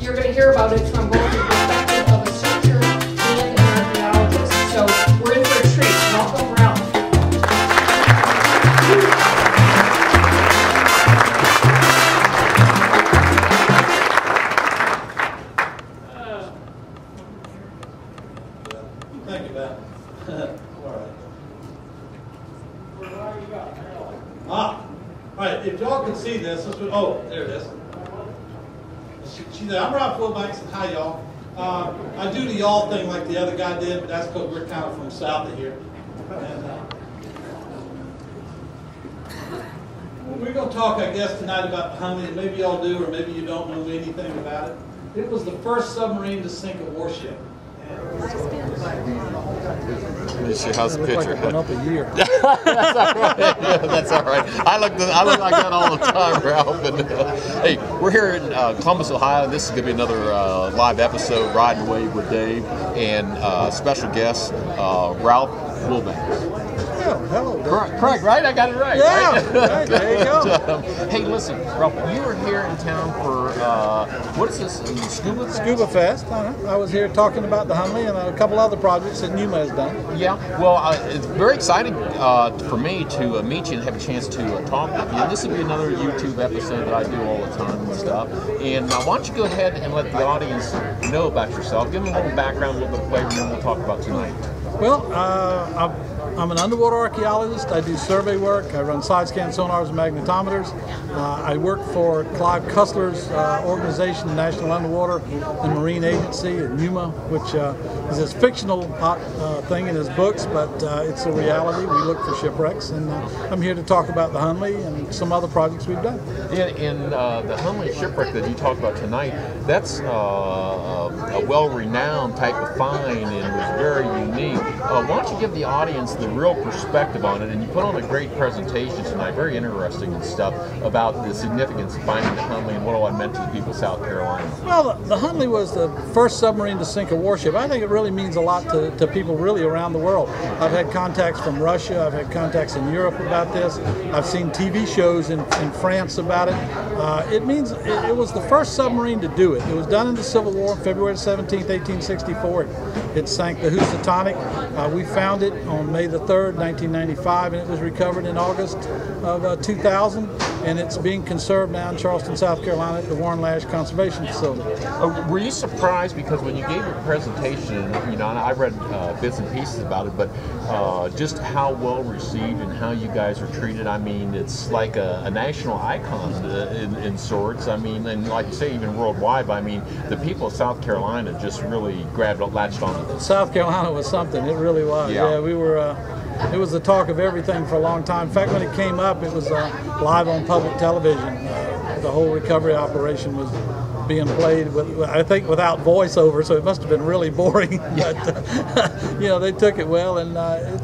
you're going to hear about it from both the perspective of a searcher and an archaeologist. So we're in for a treat. Welcome, Ralph. Thank you, Matt. All right. All right, if y'all can see this, oh, there it is. I'm Ralph Wilbanks, and hi, y'all. I do the y'all thing like the other guy did, but that's because we're kind of from south of here. And, we're going to talk, I guess, tonight about Hunley, and maybe y'all do, or maybe you don't know anything about it. It was the first submarine to sink a warship. Let me see, how's the picture? Like it went up a year. That's all right. Yeah, that's all right. I look like that all the time, Ralph. And, hey, we're here in Columbus, Ohio. This is going to be another live episode, Riding Wave with Dave, and special guest, Ralph Wilbanks. Oh, hello. Correct, right? I got it right. Yeah, right? there you go. Hey, listen, Ralph, you were here in town for, what is this, ScubaFest? ScubaFest. I was here talking about the Hunley and a couple other projects that Numa has done. Yeah, well, it's very exciting for me to meet you and have a chance to talk with you. And this will be another YouTube episode that I do all the time and stuff. And why don't you go ahead and let the audience know about yourself. Give them a little background, a little bit of flavor, and then we'll talk about tonight. Well, I'm an underwater archaeologist. I do survey work. I run side scan sonars and magnetometers. I work for Clive Cussler's organization, National Underwater and Marine Agency at Numa, which is this fictional thing in his books, but it's a reality. We look for shipwrecks, and I'm here to talk about the Hunley and some other projects we've done. In the Hunley shipwreck that you talked about tonight, that's a well-renowned type of find and was very unique. Why don't you give the audience the real perspective on it? And you put on a great presentation tonight, very interesting and stuff, about the significance of finding the Hunley and what all it meant to the people of South Carolina. Well, the Hunley was the first submarine to sink a warship. I think it really means a lot to people really around the world. I've had contacts from Russia. I've had contacts in Europe about this. I've seen TV shows in France about it. It means it was the first submarine to do it. It was done in the Civil War, February 17th, 1864. It sank the Housatonic. We found it on May the 3rd, 1995, and it was recovered in August of 2000, and it's being conserved now in Charleston, South Carolina at the Warren Lash Conservation Facility. Were you surprised, because when you gave your presentation, you know, and I read bits and pieces about it, but just how well received and how you guys are treated? I mean, it's like a national icon in sorts. I mean, and like you say, even worldwide, but I mean, the people of South Carolina just really latched onto this. South Carolina was something. It really was. Yeah, we were. It was the talk of everything for a long time. In fact, when it came up, it was live on public television. The whole recovery operation was being played with, I think, without voiceover, so it must have been really boring. But you know, they took it well, and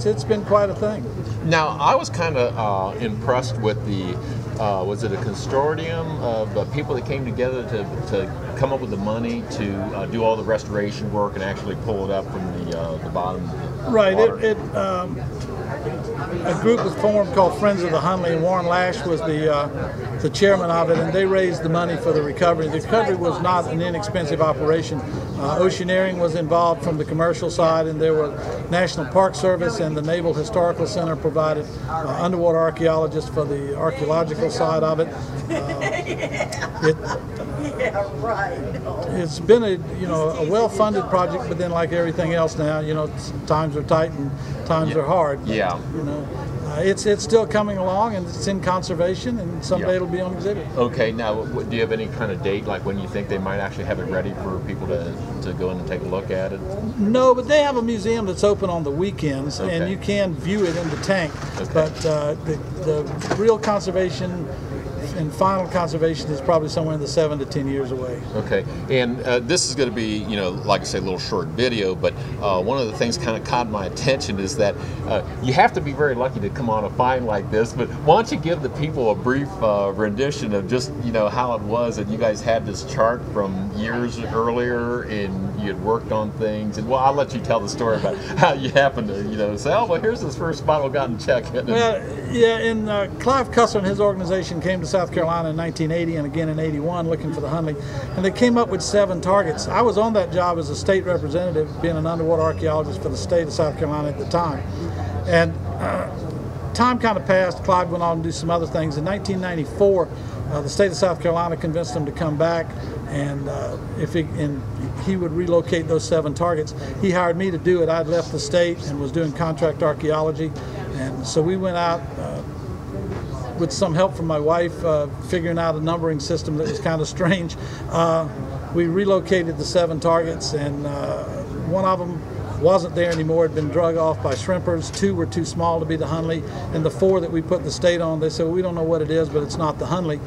it's been quite a thing. Now, I was kind of impressed with the. Was it a consortium of people that came together to come up with the money to do all the restoration work and actually pull it up from the bottom? Right. A group was formed called Friends of the Hunley, and Warren Lash was the chairman of it, and they raised the money for the recovery. The recovery was not an inexpensive operation. Oceaneering was involved from the commercial side, and there were National Park Service and the Naval Historical Center provided underwater archaeologists for the archaeological side of it. It's been a well-funded project, but then like everything else now, you know, times are tight and times are hard. But, yeah. You know, it's still coming along, and it's in conservation, and someday it'll be on exhibit. Okay. Now, do you have any kind of date, like when you think they might actually have it ready for people to go in and take a look at it? No, but they have a museum that's open on the weekends, and you can view it in the tank. Okay. But the real conversation and final conservation is probably somewhere in the 7 to 10 years away. Okay, and this is going to be, you know, like I say, a little short video, but one of the things kind of caught my attention is that you have to be very lucky to come on a find like this, but why don't you give the people a brief rendition of just, you know, how it was that you guys had this chart from years earlier and you had worked on things, and well, I'll let you tell the story about how you happened to, you know, say, oh, well, here's this first spot we got in check. Well, yeah, and Clive Cussler and his organization came to South South Carolina in 1980 and again in 81 looking for the Hunley, and they came up with 7 targets. I was on that job as a state representative, being an underwater archaeologist for the state of South Carolina at the time. And time kind of passed. Clive went on to do some other things. In 1994, the state of South Carolina convinced him to come back, and he would relocate those 7 targets. He hired me to do it. I'd left the state and was doing contract archaeology, and so we went out with some help from my wife, figuring out a numbering system that was kind of strange. We relocated the 7 targets, and one of them wasn't there anymore. Had been drug off by shrimpers. 2 were too small to be the Hunley, and the 4 that we put the state on, they said, well, we don't know what it is, but it's not the Hunley.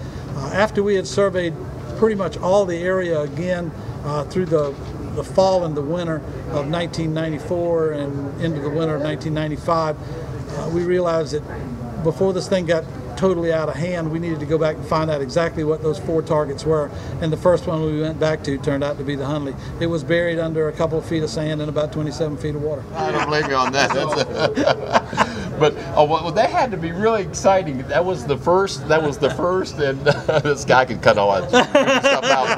After we had surveyed pretty much all the area again through the fall and the winter of 1994 and into the winter of 1995, we realized that before this thing got totally out of hand, we needed to go back and find out exactly what those 4 targets were. And the first one we went back to turned out to be the Hunley. It was buried under a couple of feet of sand and about 27 feet of water. I don't blame you on that. But well, that had to be really exciting. That was the first, and this guy could cut all that stuff out.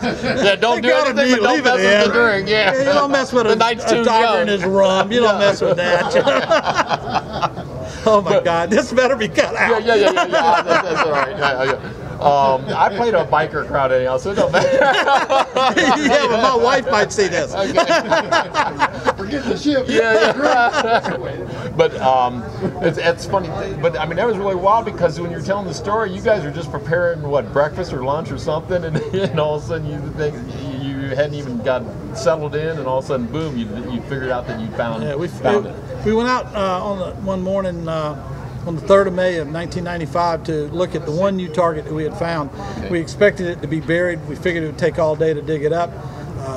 But yeah, don't do anything, but don't mess with the drink. Yeah, you don't mess with a diver in his rum. You don't mess with that. Oh my God, this better be cut out. Yeah. That's all right. I played a biker crowd anyhow, so it don't matter. Yeah, but my wife might see this. Okay. Forget the ship. Yeah. But it's funny. But I mean, that was really wild because when you're telling the story, you guys are just preparing breakfast or lunch or something, and all of a sudden you think you hadn't even got settled in, and all of a sudden, boom, you figured out that you found it. We went out one morning on the 3rd of May of 1995 to look at the one new target that we had found. Okay. We expected it to be buried. We figured it would take all day to dig it up.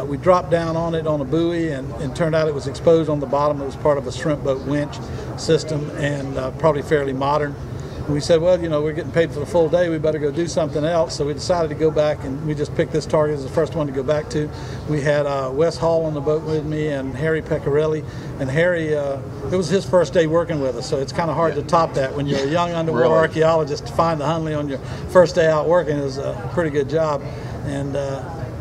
We dropped down on it on a buoy, and turned out it was exposed on the bottom. It was part of a shrimp boat winch system, and probably fairly modern. And we said, well, we're getting paid for the full day. We better go do something else. So we decided to go back, and we just picked this target as the first one to go back to. We had Wes Hall on the boat with me and Harry Pecorelli. And Harry, it was his first day working with us, so it's kind of hard to top that. When you're a young underwater archaeologist, to find the Hunley on your first day out working is a pretty good job. And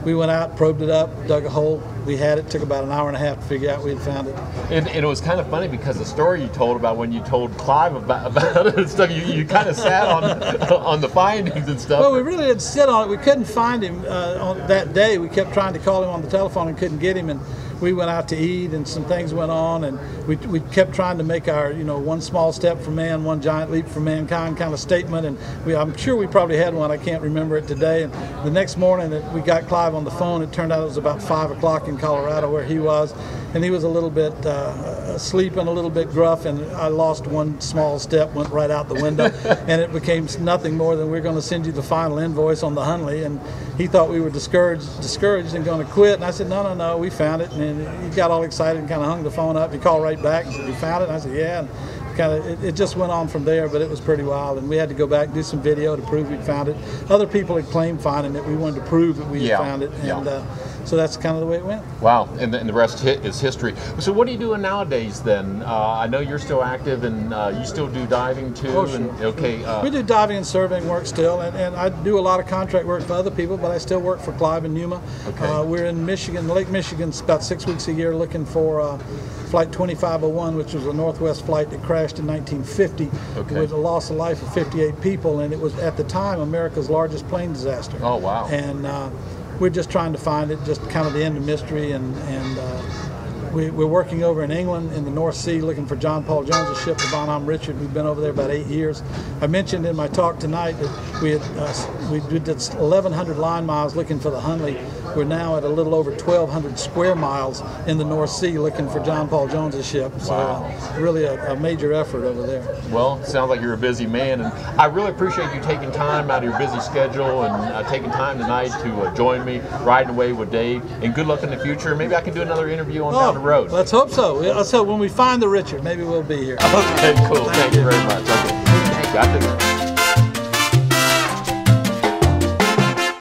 we went out, probed it up, dug a hole. We had it. Took about an hour and a half to figure out we had found it. And it was kind of funny because the story you told about when you told Clive about it and stuff, you kind of sat on the findings and stuff. Well, we really didn't sit on it. We couldn't find him on that day. We kept trying to call him on the telephone and couldn't get him. And we went out to eat, and some things went on, and we kept trying to make our one small step for man, one giant leap for mankind kind of statement. And I'm sure we probably had one. I can't remember it today. And the next morning that we got Clive on the phone, it turned out it was about 5 o'clock in Colorado where he was, and he was a little bit asleep and a little bit gruff, and I lost one small step, went right out the window, and it became nothing more than we're going to send you the final invoice on the Hunley. And he thought we were discouraged and going to quit, and I said, no, we found it. And he got all excited and kind of hung the phone up. He called right back and said, you found it? And I said, yeah. And it just went on from there, but it was pretty wild, and we had to go back and do some video to prove we'd found it. Other people had claimed finding it. We wanted to prove that we had found it, and so that's kind of the way it went. Wow, and the rest is history. So what are you doing nowadays then? I know you're still active, and you still do diving too. Oh, sure. And, okay. We do diving and surveying work still, and I do a lot of contract work for other people, but I still work for Clive and Numa. Okay. We're in Michigan, Lake Michigan, about 6 weeks a year looking for Flight 2501, which was a Northwest flight that crashed in 1950 with a loss of life of 58 people, and it was at the time America's largest plane disaster. Oh, wow. And we're just trying to find it, just kind of the end of mystery, and we're working over in England in the North Sea looking for John Paul Jones' ship, the Bonhomme Richard. We've been over there about 8 years. I mentioned in my talk tonight that we did 1,100 line miles looking for the Hunley. We're now at a little over 1,200 square miles in the North Sea looking for John Paul Jones' ship. So really a major effort over there. Well, it sounds like you're a busy man, and I really appreciate you taking time out of your busy schedule and taking time tonight to join me, riding away with Dave. And good luck in the future. Maybe I can do another interview on down the road. Let's hope so. So when we find the Richard, maybe we'll be here. Okay, cool. Thank you very much. Okay. Got this.